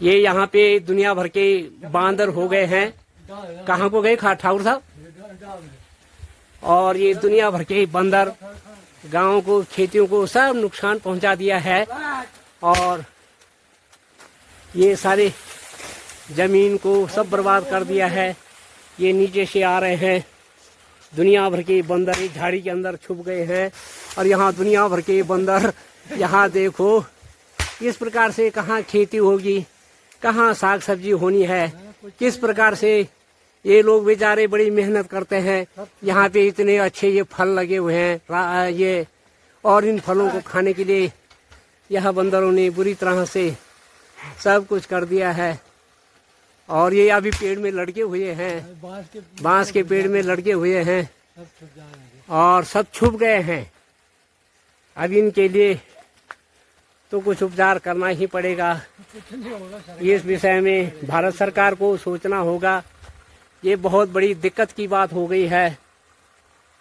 ये यहाँ पे दुनिया भर के बांदर हो गए हैं। कहाँ को गए ठाकुर साहब? और ये दुनिया भर के बंदर गांव को, खेतियों को सब नुकसान पहुंचा दिया है। और ये सारे जमीन को सब बर्बाद कर दिया है। ये नीचे से आ रहे हैं दुनिया भर के बंदर, एक झाड़ी के अंदर छुप गए हैं। और यहाँ दुनिया भर के बंदर, यहाँ देखो इस प्रकार से कहाँ खेती होगी, कहाँ साग सब्जी होनी है, किस प्रकार से ये लोग बेचारे बड़ी मेहनत करते हैं। यहाँ पे इतने अच्छे ये फल लगे हुए हैं ये, और इन फलों को खाने के लिए यह बंदरों ने बुरी तरह से सब कुछ कर दिया है। और ये अभी पेड़ में लटके हुए हैं, बांस के पेड़ में लटके हुए हैं और सब छुप गए हैं। अब इनके लिए तो कुछ उपचार करना ही पड़ेगा। इस विषय में भारत सरकार को सोचना होगा। ये बहुत बड़ी दिक्कत की बात हो गई है।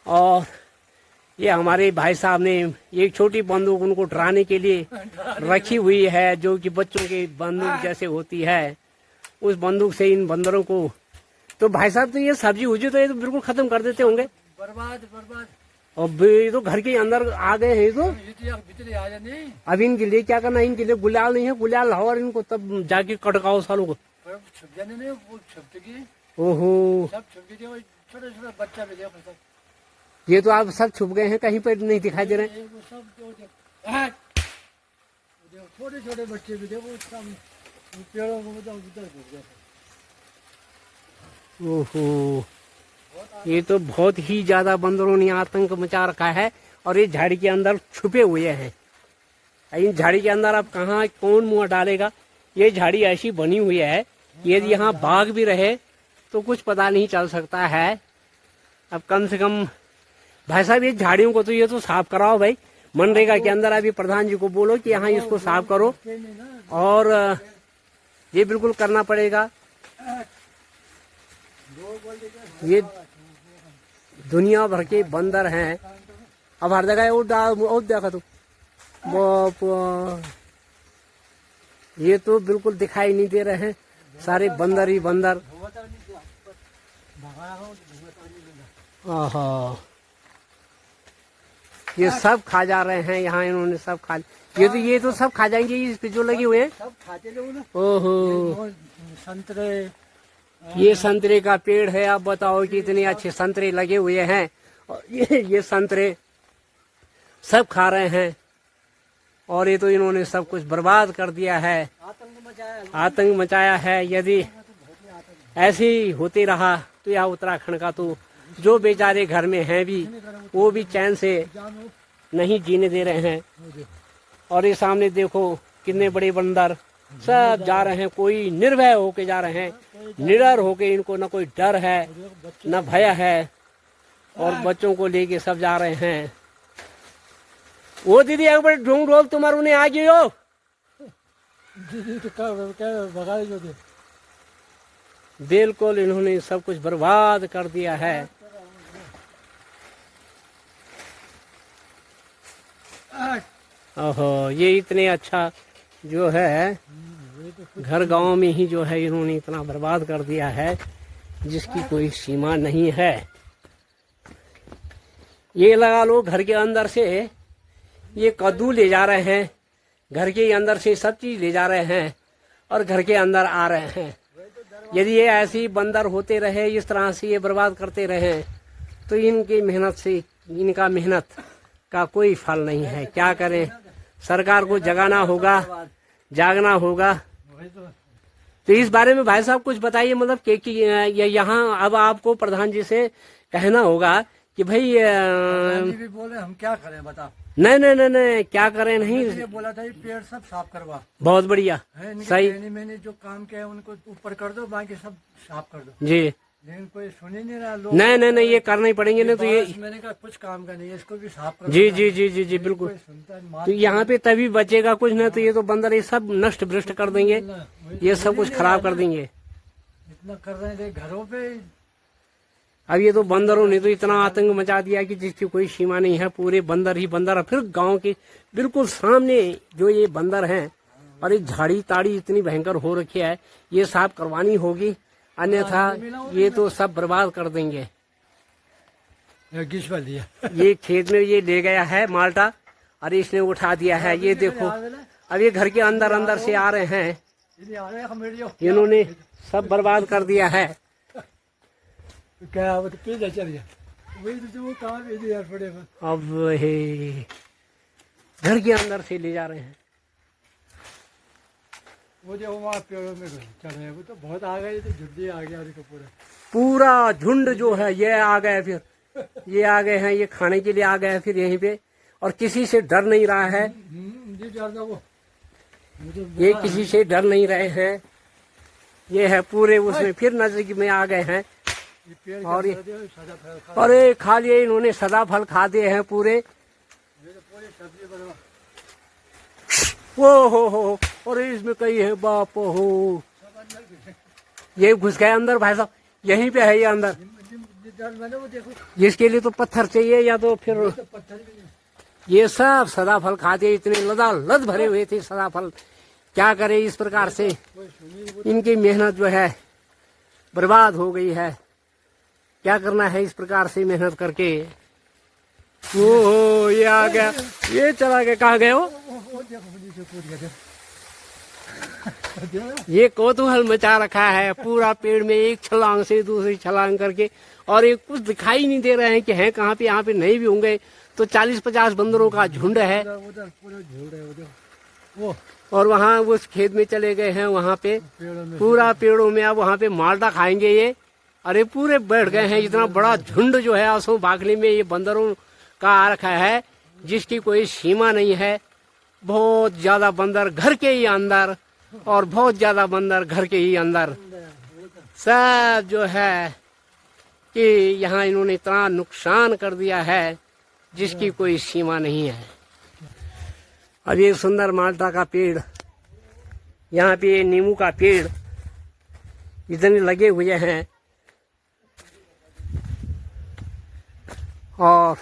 और ये हमारे भाई साहब ने एक छोटी बंदूक उनको डराने के लिए रखी हुई है, जो कि बच्चों की बंदूक जैसे होती है। उस बंदूक से इन बंदरों को, तो भाई साहब तो ये सब्जी उजी तो ये तो बिल्कुल खत्म कर देते होंगे। बर्बाद बर्बाद। अब ये तो घर के अंदर आ गए हैं। तो अब इनके लिए क्या करना है? इनके लिए गुलाल नहीं है, गुलाल लाओ और इनको तब जाके कटकाओ सालों को। ओहो, छोटे छोटे बच्चा भी देखो। ये तो आप सब छुप गए हैं, कहीं पर नहीं दिखाई दे रहे। छोटे छोटे बच्चे भी देखो, पेड़ों को उधर। ओहो, ये तो बहुत ही ज्यादा बंदरों ने आतंक मचा रखा है। और ये झाड़ी के अंदर छुपे हुए हैं। इन झाड़ी के अंदर अब कहाँ कौन मुंह डालेगा? ये झाड़ी ऐसी बनी हुई है, यदि यहाँ बाघ भी रहे तो कुछ पता नहीं चल सकता है। अब कम से कम भाई साहब ये झाड़ियों को तो ये तो साफ कराओ भाई। मनरेगा के अंदर अभी प्रधान जी को बोलो कि यहाँ इसको साफ करो, और ये बिल्कुल करना पड़ेगा। ये दुनिया भर के बंदर हैं। अब हर जगह वो देखा तो ये तो बिल्कुल दिखाई नहीं दे रहे हैं, सारे बंदर ही बंदर। आहा, ये सब खा जा रहे हैं। यहाँ इन्होंने सब खा, ये तो सब खा जाएंगे इस पे जो लगे हुए हैं। सब खाते लोग। ओहो, संतरे, ये संतरे का पेड़ है। आप बताओ कि इतने अच्छे संतरे लगे हुए हैं, और ये संतरे सब खा रहे हैं। और ये तो इन्होंने सब कुछ बर्बाद कर दिया है, आतंक मचाया है। यदि ऐसे ही होते रहा तो यह उत्तराखंड का तो जो बेचारे घर में हैं भी, वो भी चैन से नहीं जीने दे रहे हैं। और ये सामने देखो कितने बड़े बंदर सब जा रहे हैं, कोई निर्भय होके जा रहे हैं, निडर होके। इनको न कोई डर है न भय है, और बच्चों को लेके सब जा रहे हैं। वो दीदी एक बार ढूंढ रोल तुम्हारे उन्हें आ गई हो दीदी तो क्या भगा जो दे। बिल्कुल इन्होंने सब कुछ बर्बाद कर दिया है। ओहो, ये इतने अच्छा जो है घर गांव में ही जो है इन्होंने इतना बर्बाद कर दिया है, जिसकी कोई सीमा नहीं है। ये लगा लो घर के अंदर से ये कद्दू ले जा रहे हैं, घर के अंदर से सब चीज ले जा रहे हैं और घर के अंदर आ रहे हैं। यदि ये ऐसे ही बंदर होते रहे, इस तरह से ये बर्बाद करते रहे, तो इनकी मेहनत से, इनका मेहनत का कोई फल नहीं है। क्या करें? सरकार को जगाना होगा, जागना होगा। तो इस बारे में भाई साहब कुछ बताइए, मतलब कि यहाँ अब आपको प्रधान जी से कहना होगा कि भाई भी बोले हम क्या करें बता। नहीं, क्या करें नहीं, बोला था पेड़ सब साफ करवा। बहुत बढ़िया, सही। मैंने जो काम किया उनको ऊपर कर दो, बाकी सब साफ कर दो जी। लेकिन कोई सुन ही नहीं रहा लोग। नहीं, ये करना ही पड़ेंगे ना। तो ये मैंने कहा कुछ काम का नहीं है, इसको भी साफ कर। जी बिल्कुल। तो यहाँ पे तभी बचेगा कुछ, ना तो ये तो बंदर ये सब नष्ट भ्रष्ट कर देंगे, ये सब कुछ खराब कर देंगे। इतना कर रहे थे घरों पे। अब ये तो बंदरों ने तो इतना आतंक मचा दिया कि जिसकी कोई सीमा नहीं है। पूरे बंदर ही बंदर। फिर गांव के बिल्कुल सामने जो ये बंदर हैं, और ये झाड़ी ताड़ी इतनी भयंकर हो रखी है, ये साफ करवानी होगी, अन्यथा ये तो सब बर्बाद कर देंगे। ये खेत में ये ले गया है माल्टा और इसने उठा दिया है। ये देखो अब ये घर के अंदर अंदर से आ रहे हैं, इन्होंने सब बर्बाद कर दिया है। अब हे घर के अंदर से ले जा रहे हैं। वो जो वहाँ पेड़ों में चल रहे हैं वो तो बहुत आ गए, तो झुंडी आ गया पूरा झुंड जो है ये आ गए, फिर ये आ गए हैं, ये खाने के लिए आ गए हैं फिर यहीं पे, और किसी से डर नहीं रहा है। ये किसी से डर नहीं रहे हैं, ये है पूरे उसमें फिर नजदीक में आ गए हैं। और ये अरे खा लिए इन्होंने, सदा फल खा दिए हैं पूरे। वो हो और इसमें कई है बाप हो, ये घुस गए अंदर भाई साहब, यहीं पे है ये अंदर। जिसके लिए तो पत्थर चाहिए या तो फिर ये सब सदा फल खाते, इतने लदालद भरे हुए थे सदा फल। क्या करे, इस प्रकार से इनकी मेहनत जो है बर्बाद हो गई है। क्या करना है इस प्रकार से मेहनत करके। ओ ये आ गया, ये चला गया, कहाँ गए हो? ये कौतूहल मचा रखा है पूरा पेड़ में, एक छलांग से दूसरी छलांग करके, और ये कुछ दिखाई नहीं दे रहे हैं कि हैं कहाँ पे। यहाँ पे नहीं भी होंगे तो 40-50 बंदरों का झुंड है। और वहाँ उस खेत में चले गए हैं, वहाँ पे पूरा पेड़ों में। अब वहाँ पे माल्टा खाएंगे ये। अरे पूरे बैठ गए हैं, इतना बड़ा झुंड जो है आंसू बागली में ये बंदरों का आ रखा है, जिसकी कोई सीमा नहीं है। बहुत ज्यादा बंदर घर के ही अंदर, और बहुत ज्यादा बंदर घर के ही अंदर, सब जो है कि यहाँ इन्होंने इतना नुकसान कर दिया है जिसकी कोई सीमा नहीं है। अब ये सुंदर माल्टा का पेड़, यहाँ पे ये नींबू का पेड़ इतने लगे हुए हैं, और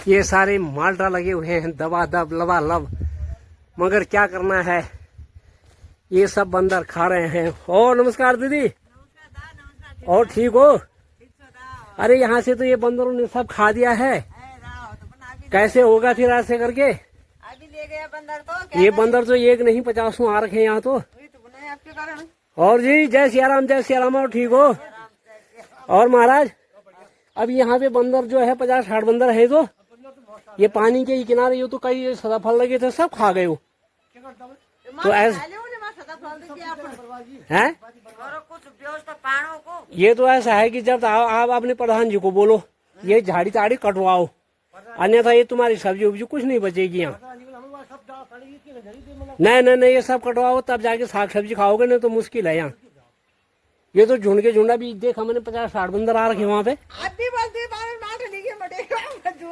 ये सारे माल्टा लगे हुए हैं दबादब लबालब। मगर क्या करना है, ये सब बंदर खा रहे हैं। और नमस्कार दीदी, और ठीक हो? अरे यहाँ से तो ये बंदरों ने सब खा दिया है, कैसे होगा फिर ऐसे करके? अभी ले गया बंदर तो ये बंदर तो एक नहीं 50 आ रखे हैं यहाँ तो। आपके कारण। और जी जय सिया राम, जय सिया राम। और ठीक हो? और महाराज अब यहाँ पे बंदर जो है 50-60 बंदर है, तो ये पानी के किनारे यो तो कई सदाफल लगे थे, सब खा गए हो। तो ऐसा है, ये तो ऐसा है कि जब आप अपने प्रधान जी को बोलो ये झाड़ी ताड़ी कटवाओ, अन्यथा ये तुम्हारी सब्जी उब्जी कुछ नहीं बचेगी यहाँ। नहीं ये सब कटवाओ तब जाके साग सब्जी खाओगे, नहीं तो मुश्किल है यहाँ। ये तो झुंड के झुंडा भी देखा मैंने, 50-60 बंदर आ रखे वहाँ पे।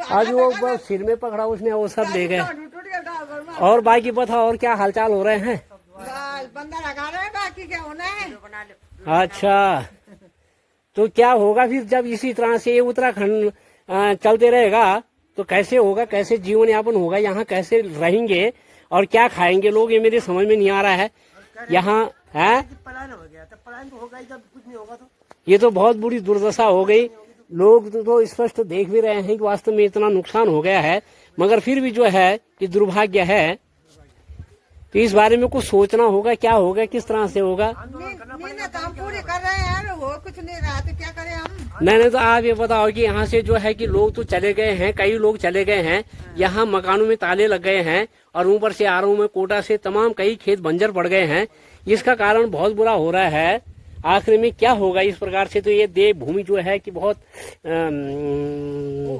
आज वो सिर में पकड़ा उसने, वो सब ले गए। और बाकी बताओ, और क्या हालचाल हो रहे हैं? बंदर लगा रहे हैं, बाकी क्या होना है। अच्छा तो क्या होगा फिर जब इसी तरह से ये उत्तराखंड चलते रहेगा तो कैसे होगा, कैसे जीवन यापन होगा यहाँ, कैसे रहेंगे और क्या खाएंगे लोग, ये मेरे समझ में नहीं आ रहा है। यहाँ है पलायन हो गया, तब पलायन तो होगा ही जब कुछ नहीं होगा तो। ये तो बहुत बुरी दुर्दशा हो गई। लोग तो स्पष्ट देख भी रहे हैं कि वास्तव में इतना नुकसान हो गया है, मगर फिर भी जो है कि दुर्भाग्य है। तो इस बारे में कुछ सोचना होगा, क्या होगा, किस तरह से होगा। मेहनत हम पूरी कर रहे हैं, हो कुछ नहीं रहा तो क्या करें हम। नहीं तो आप ये बताओ कि यहाँ से जो है कि लोग तो चले गए हैं, कई लोग चले गए हैं, यहाँ मकानों में ताले लग गए हैं, और ऊपर से आरों में कोटा से तमाम कई खेत बंजर पड़ गए हैं। इसका कारण बहुत बुरा हो रहा है। आखिर में क्या होगा इस प्रकार से? तो ये देव भूमि जो है कि बहुत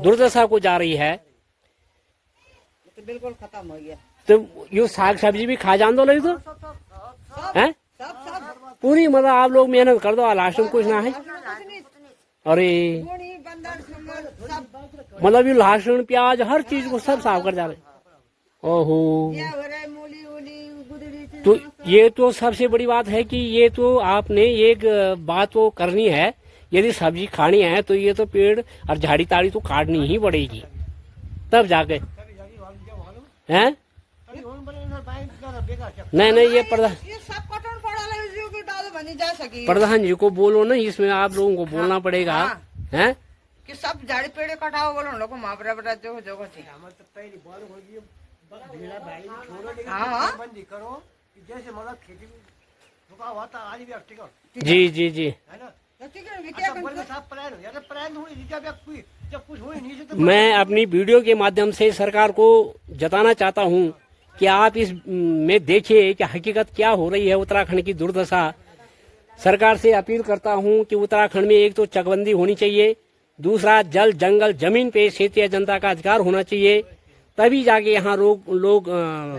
दुर्दशा को जा रही है। तो बिल्कुल खत्म हो गया। तो ये साग सब्जी भी खा जान दो लगी तो है पूरी, मतलब आप लोग मेहनत कर दो, लास्ट में कुछ ना है। अरे मतलब ये लहसुन प्याज हर चीज को सब साफ कर जा रहे। ओहो, तो ये तो सबसे बड़ी बात है कि ये तो आपने एक बात तो करनी है, यदि सब्जी खानी है तो ये तो पेड़ और झाड़ी ताड़ी तो काटनी ही पड़ेगी, तब जाके हैं। नहीं ये प्रधान ये सब कटन पड़ा है जो कि डाल बनी जा सकी प्रधान जी को बोलो ना, इसमें आप लोगों को बोलना पड़ेगा। हाँ। हैं कि सब झाड़ी पेड़ कटाओ बोलो लोग मापरा बेटा जो जो थी। हाँ बंदी करो कि जैसे मतलब खेती रुका हुआ था आज भी ठीक है जी जी जी। है ना। ठीक है क्या अच्छा, बंद साहब प्लान हो यार, प्लान हुई जब कुछ हुई नहीं तो मैं अपनी वीडियो के माध्यम से सरकार को जताना चाहता हूं कि आप इस में देखिए कि हकीकत क्या हो रही है उत्तराखंड की दुर्दशा। सरकार से अपील करता हूं कि उत्तराखंड में एक तो चकबंदी होनी चाहिए, दूसरा जल जंगल जमीन पे क्षेत्रीय जनता का अधिकार होना चाहिए, तभी जाके यहाँ लोग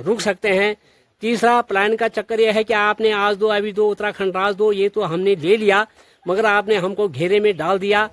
रुक सकते हैं। तीसरा प्लान का चक्कर यह है कि आपने आज दो अभी दो उत्तराखंड राज दो, ये तो हमने ले लिया मगर आपने हमको घेरे में डाल दिया।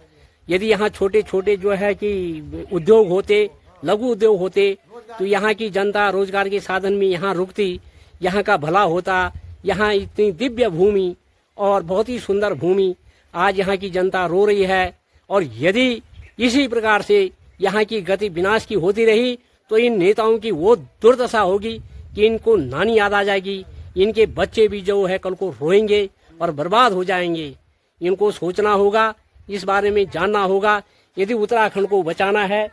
यदि यहाँ छोटे छोटे जो है कि उद्योग होते, लघु उद्योग होते, तो यहाँ की जनता रोजगार के साधन में यहाँ रुकती, यहाँ का भला होता। यहाँ इतनी दिव्य भूमि और बहुत ही सुंदर भूमि, आज यहाँ की जनता रो रही है। और यदि इसी प्रकार से यहाँ की गति विनाश की होती रही तो इन नेताओं की वो दुर्दशा होगी कि इनको नानी याद आ जाएगी, इनके बच्चे भी जो है कल को रोएंगे और बर्बाद हो जाएंगे। इनको सोचना होगा, इस बारे में जानना होगा। यदि उत्तराखंड को बचाना है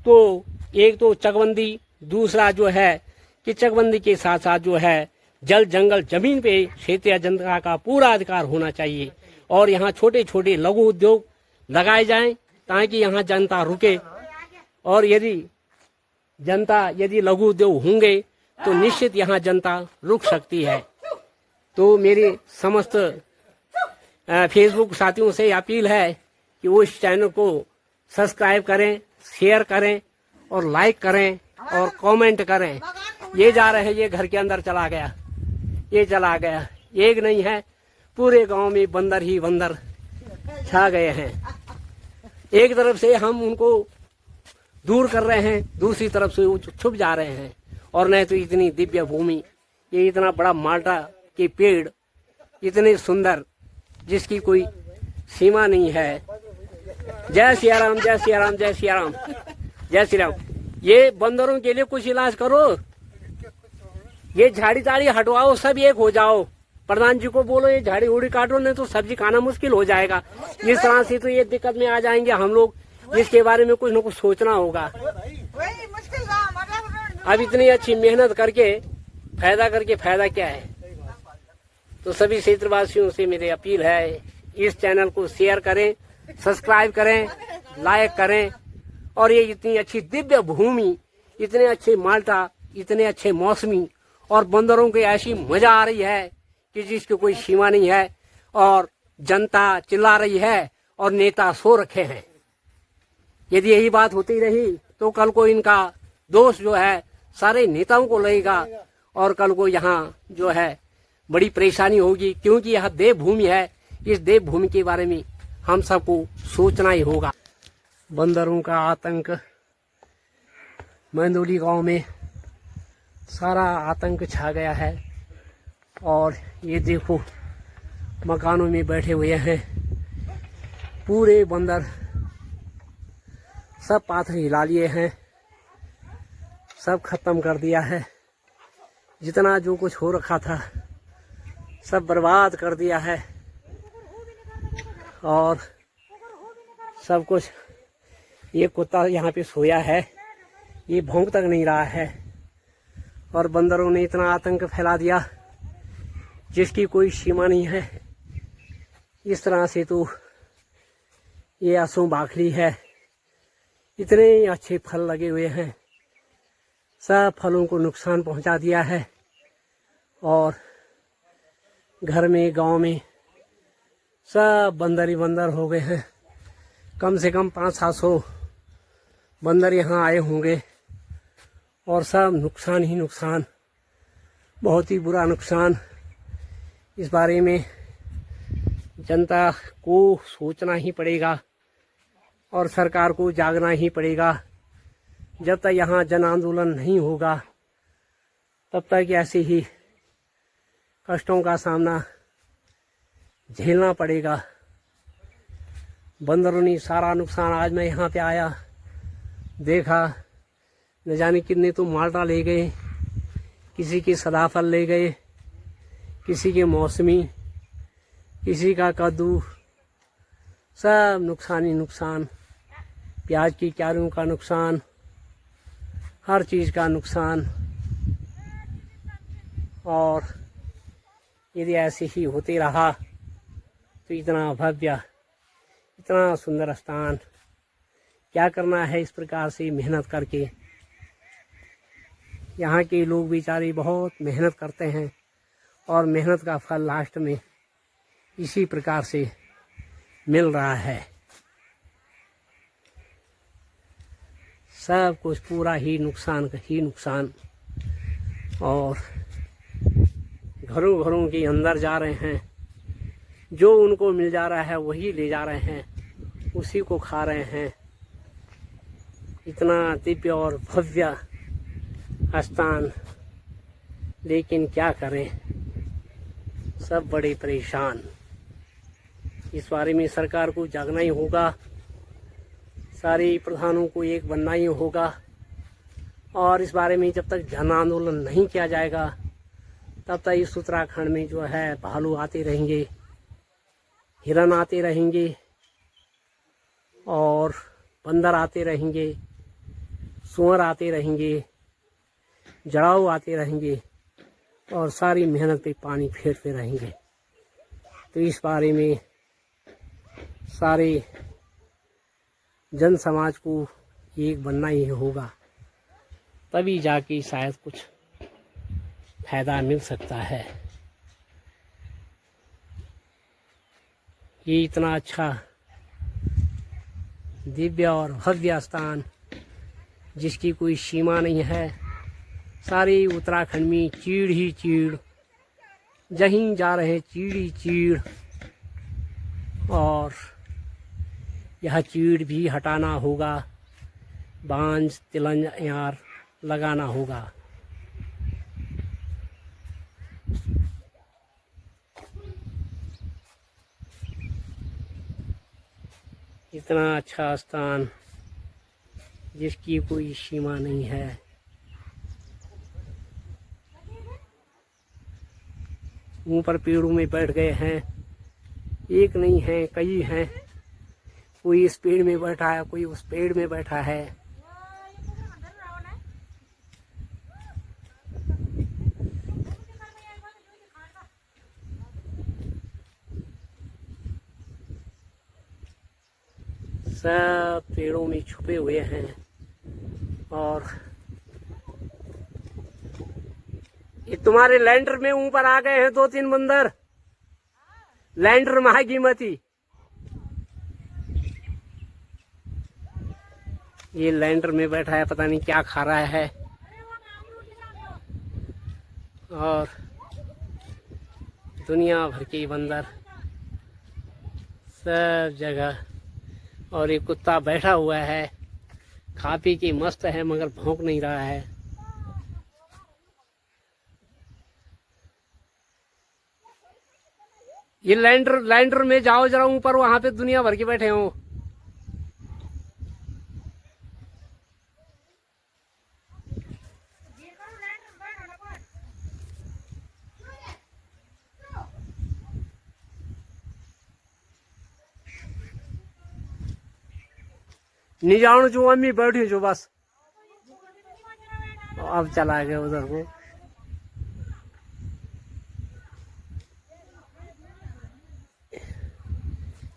तो एक तो चकबंदी, दूसरा जो है कि चकबंदी के साथ साथ जो है जल जंगल जमीन पे क्षेत्रीय जनता का पूरा अधिकार होना चाहिए और यहाँ छोटे छोटे लघु उद्योग लगाए जाएं ताकि यहाँ जनता रुके। और यदि लघु उद्योग होंगे तो निश्चित यहाँ जनता रुक सकती है। तो मेरे समस्त फेसबुक साथियों से अपील है कि वो इस चैनल को सब्सक्राइब करें, शेयर करें और लाइक करें और कमेंट करें। ये जा रहे हैं, ये घर के अंदर चला गया, ये चला गया। एक नहीं है, पूरे गांव में बंदर ही बंदर छा गए हैं। एक तरफ से हम उनको दूर कर रहे हैं, दूसरी तरफ से वो छुप जा रहे हैं। और नहीं तो इतनी दिव्य भूमि, ये इतना बड़ा माल्टा के पेड़, इतने सुंदर, जिसकी कोई सीमा नहीं है। जय सिया राम, जय सिया राम, जय सिया राम, जय श्री राम। ये बंदरों के लिए कुछ इलाज करो, ये झाड़ी ताड़ी हटवाओ, सब एक हो जाओ। प्रधान जी को बोलो ये झाड़ी उड़ी काटो, नहीं तो सब्जी खाना मुश्किल हो जाएगा। इस तरह से तो ये दिक्कत में आ जाएंगे हम लोग। इसके बारे में कुछ न कुछ सोचना होगा। अब इतनी अच्छी मेहनत करके फायदा क्या है। तो सभी क्षेत्रवासियों से मेरी अपील है, इस चैनल को शेयर करें, सब्सक्राइब करें, लाइक करें। और ये इतनी अच्छी दिव्य भूमि, इतने अच्छे माल्टा, इतने अच्छे मौसमी और बंदरों की ऐसी मजा आ रही है कि जिसकी कोई सीमा नहीं है। और जनता चिल्ला रही है और नेता सो रखे हैं। यदि यही बात होती रही तो कल को इनका दोष जो है सारे नेताओं को लगेगा और कल को यहाँ जो है बड़ी परेशानी होगी, क्योंकि यह देवभूमि है। इस देवभूमि के बारे में हम सबको सोचना ही होगा। बंदरों का आतंक, मंदोली गांव में सारा आतंक छा गया है। और ये देखो मकानों में बैठे हुए हैं पूरे बंदर, सब पाथर हिला लिए हैं, सब खत्म कर दिया है। जितना जो कुछ हो रखा था सब बर्बाद कर दिया है और सब कुछ। ये कुत्ता यहाँ पे सोया है, ये भौंक तक नहीं रहा है। और बंदरों ने इतना आतंक फैला दिया जिसकी कोई सीमा नहीं है। इस तरह से तो ये असों बाखड़ी है। इतने अच्छे फल लगे हुए हैं, सब फलों को नुकसान पहुंचा दिया है। और घर में, गांव में सब बंदर ही बंदर हो गए हैं। कम से कम 500-700 बंदर यहाँ आए होंगे और सब नुकसान ही नुकसान, बहुत ही बुरा नुकसान। इस बारे में जनता को सोचना ही पड़ेगा और सरकार को जागना ही पड़ेगा। जब तक यहाँ जन आंदोलन नहीं होगा तब तक ऐसे ही कष्टों का सामना झेलना पड़ेगा। बंदरों ने सारा नुकसान, आज मैं यहाँ पे आया देखा, न जाने कितने तो माल्टा ले गए, किसी के सदाफल ले गए, किसी के मौसमी, किसी का कद्दू, सब नुकसान ही नुकसान। प्याज की क्यारियों का नुकसान, हर चीज़ का नुकसान। और यदि ऐसे ही होते रहा तो इतना भव्य, इतना सुंदर स्थान क्या करना है इस प्रकार से मेहनत करके। यहाँ के लोग बेचारे बहुत मेहनत करते हैं और मेहनत का फल लास्ट में इसी प्रकार से मिल रहा है। सब कुछ पूरा ही नुकसान। और घरों घरों के अंदर जा रहे हैं, जो उनको मिल जा रहा है वही ले जा रहे हैं, उसी को खा रहे हैं। इतना दिव्य और भव्य स्थान, लेकिन क्या करें, सब बड़े परेशान। इस बारे में सरकार को जागना ही होगा, सारे प्रधानों को एक बनना ही होगा। और इस बारे में जब तक जन आंदोलन नहीं किया जाएगा तब तक इस उत्तराखंड में जो है भालू आते रहेंगे, हिरन आते रहेंगे और बंदर आते रहेंगे, सुअर आते रहेंगे, जड़ाऊ आते रहेंगे और सारी मेहनत पे पानी फेरते रहेंगे। तो इस बारे में सारे जन समाज को एक बनना ही होगा, तभी जाके शायद कुछ फायदा मिल सकता है। ये इतना अच्छा दिव्य और भव्य स्थान जिसकी कोई सीमा नहीं है, सारे उत्तराखंड में चीड़ ही चीड़, जहीं जा रहे चीड़ ही चीड़। और यह चीड़ भी हटाना होगा, बांझ तिलंज यार लगाना होगा। इतना अच्छा स्थान जिसकी कोई सीमा नहीं है। ऊपर पेड़ों में बैठ गए हैं, एक नहीं है कई हैं। कोई इस पेड़ में बैठा है, कोई उस पेड़ में बैठा है। सब पेड़ों में छुपे हुए हैं। और ये तुम्हारे लैंडर में ऊपर आ गए हैं 2-3 बंदर। लैंडर महागीमती, ये लैंडर में बैठा है, पता नहीं क्या खा रहा है। और दुनिया भर के बंदर सब जगह। और ये कुत्ता बैठा हुआ है, खा पी के मस्त है मगर भौंक नहीं रहा है। ये लैंडर में जाओ जरा ऊपर, वहां पे दुनिया भर के बैठे हो। नहीं जाऊँ जो अम्मी बैठी जो बस। अब चला गया उधर को।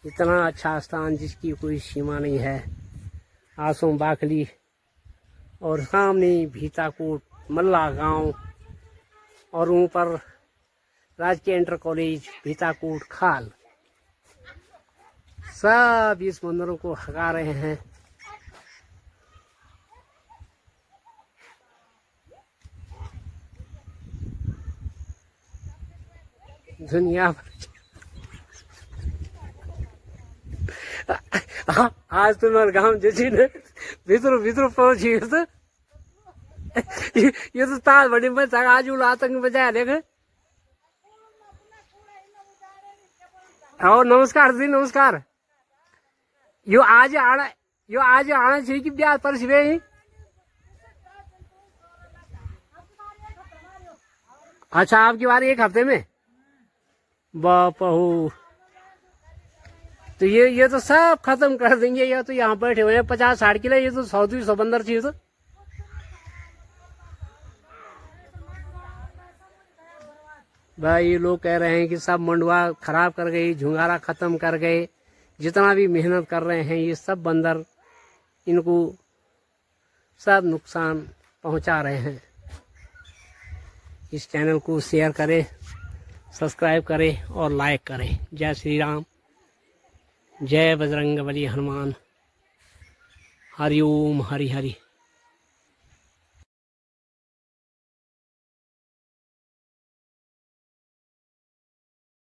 इतना अच्छा स्थान जिसकी कोई सीमा नहीं है। आसों बाखली और सामने भीताकोट मल्ला गांव और ऊपर राजकीय इंटर कॉलेज भीताकोट खाल। सब इस मंदिरों को हका रहे हैं। दुनिया आज तुम्हारे गांव जैसी ने भीतर पहुंची तो ये तो ताल बड़ी में आज आतंक बजाया देखे। और नमस्कार जी, नमस्कार। यो आज आना चाहिए कि ब्याह पर सिवे ही। अच्छा, आपकी बारी 1 हफ्ते में? बाप हो, तो ये तो सब खत्म कर देंगे। ये तो यहाँ बैठे हुए हैं 50-60 किलो, ये तो 100-200 बंदर चाहिए। तो भाई ये लोग कह रहे हैं कि सब मंडवा खराब कर गई, झुंगारा खत्म कर गए। जितना भी मेहनत कर रहे हैं ये सब बंदर इनको सब नुकसान पहुंचा रहे हैं। इस चैनल को शेयर करें, सब्सक्राइब करें और लाइक करें। जय श्री राम, जय बजरंग बली हनुमान, हरि ओम हरि हरि।